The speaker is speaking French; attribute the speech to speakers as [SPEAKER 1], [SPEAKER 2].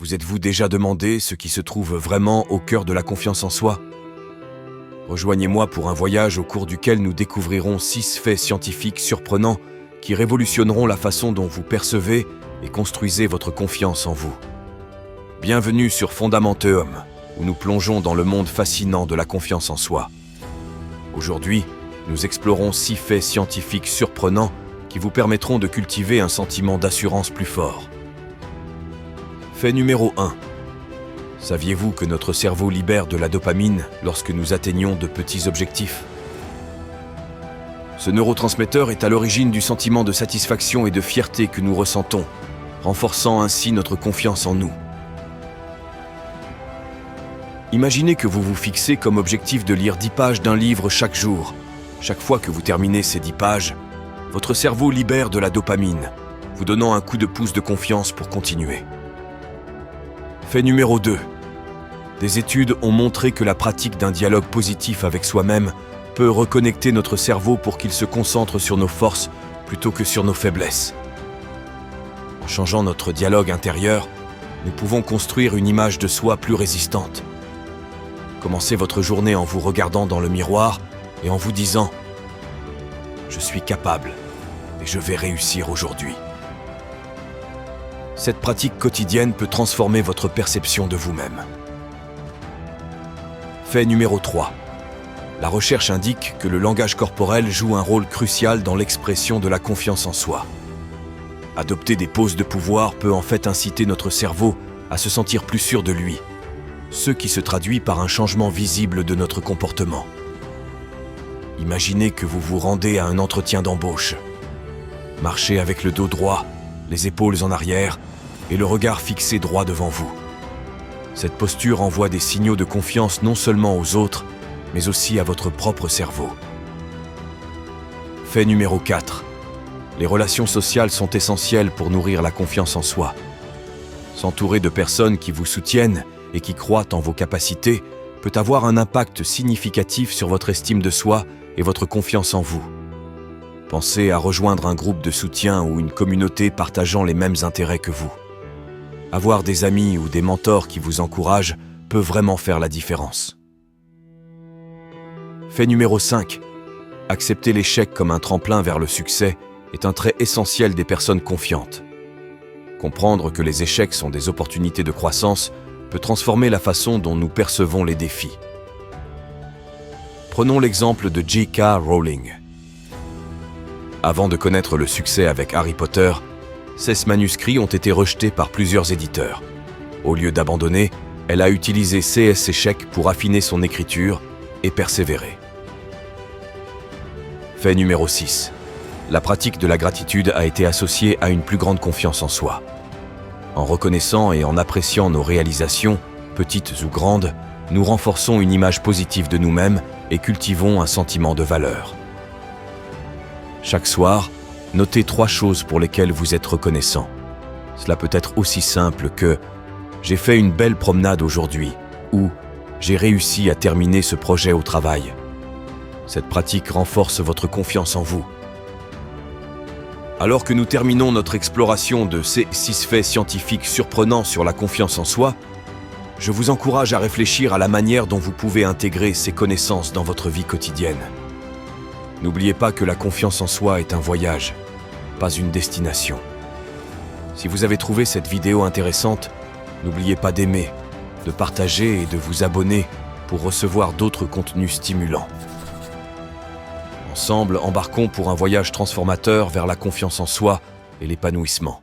[SPEAKER 1] Vous êtes-vous déjà demandé ce qui se trouve vraiment au cœur de la confiance en soi? Rejoignez-moi pour un voyage au cours duquel nous découvrirons 6 faits scientifiques surprenants qui révolutionneront la façon dont vous percevez et construisez votre confiance en vous. Bienvenue sur Fondamenteum, où nous plongeons dans le monde fascinant de la confiance en soi. Aujourd'hui, nous explorons 6 faits scientifiques surprenants qui vous permettront de cultiver un sentiment d'assurance plus fort. Fait numéro 1. Saviez-vous que notre cerveau libère de la dopamine lorsque nous atteignons de petits objectifs? Ce neurotransmetteur est à l'origine du sentiment de satisfaction et de fierté que nous ressentons, renforçant ainsi notre confiance en nous. Imaginez que vous vous fixez comme objectif de lire 10 pages d'un livre chaque jour. Chaque fois que vous terminez ces 10 pages, votre cerveau libère de la dopamine, vous donnant un coup de pouce de confiance pour continuer. Fait numéro 2. Des études ont montré que la pratique d'un dialogue positif avec soi-même peut reconnecter notre cerveau pour qu'il se concentre sur nos forces plutôt que sur nos faiblesses. En changeant notre dialogue intérieur, nous pouvons construire une image de soi plus résistante. Commencez votre journée en vous regardant dans le miroir et en vous disant « Je suis capable et je vais réussir aujourd'hui ». Cette pratique quotidienne peut transformer votre perception de vous-même. Fait numéro 3. La recherche indique que le langage corporel joue un rôle crucial dans l'expression de la confiance en soi. Adopter des poses de pouvoir peut en fait inciter notre cerveau à se sentir plus sûr de lui, ce qui se traduit par un changement visible de notre comportement. Imaginez que vous vous rendez à un entretien d'embauche. Marchez avec le dos droit, les épaules en arrière et le regard fixé droit devant vous. Cette posture envoie des signaux de confiance non seulement aux autres, mais aussi à votre propre cerveau. Fait numéro 4. Les relations sociales sont essentielles pour nourrir la confiance en soi. S'entourer de personnes qui vous soutiennent et qui croient en vos capacités peut avoir un impact significatif sur votre estime de soi et votre confiance en vous. Pensez à rejoindre un groupe de soutien ou une communauté partageant les mêmes intérêts que vous. Avoir des amis ou des mentors qui vous encouragent peut vraiment faire la différence. Fait numéro 5. Accepter l'échec comme un tremplin vers le succès est un trait essentiel des personnes confiantes. Comprendre que les échecs sont des opportunités de croissance peut transformer la façon dont nous percevons les défis. Prenons l'exemple de J.K. Rowling. Avant de connaître le succès avec Harry Potter, 16 manuscrits ont été rejetés par plusieurs éditeurs. Au lieu d'abandonner, elle a utilisé ces échecs pour affiner son écriture et persévérer. Fait numéro 6. La pratique de la gratitude a été associée à une plus grande confiance en soi. En reconnaissant et en appréciant nos réalisations, petites ou grandes, nous renforçons une image positive de nous-mêmes et cultivons un sentiment de valeur. Chaque soir, notez 3 choses pour lesquelles vous êtes reconnaissant. Cela peut être aussi simple que « J'ai fait une belle promenade aujourd'hui » ou « J'ai réussi à terminer ce projet au travail ». Cette pratique renforce votre confiance en vous. Alors que nous terminons notre exploration de ces 6 faits scientifiques surprenants sur la confiance en soi, je vous encourage à réfléchir à la manière dont vous pouvez intégrer ces connaissances dans votre vie quotidienne. N'oubliez pas que la confiance en soi est un voyage, pas une destination. Si vous avez trouvé cette vidéo intéressante, n'oubliez pas d'aimer, de partager et de vous abonner pour recevoir d'autres contenus stimulants. Ensemble, embarquons pour un voyage transformateur vers la confiance en soi et l'épanouissement.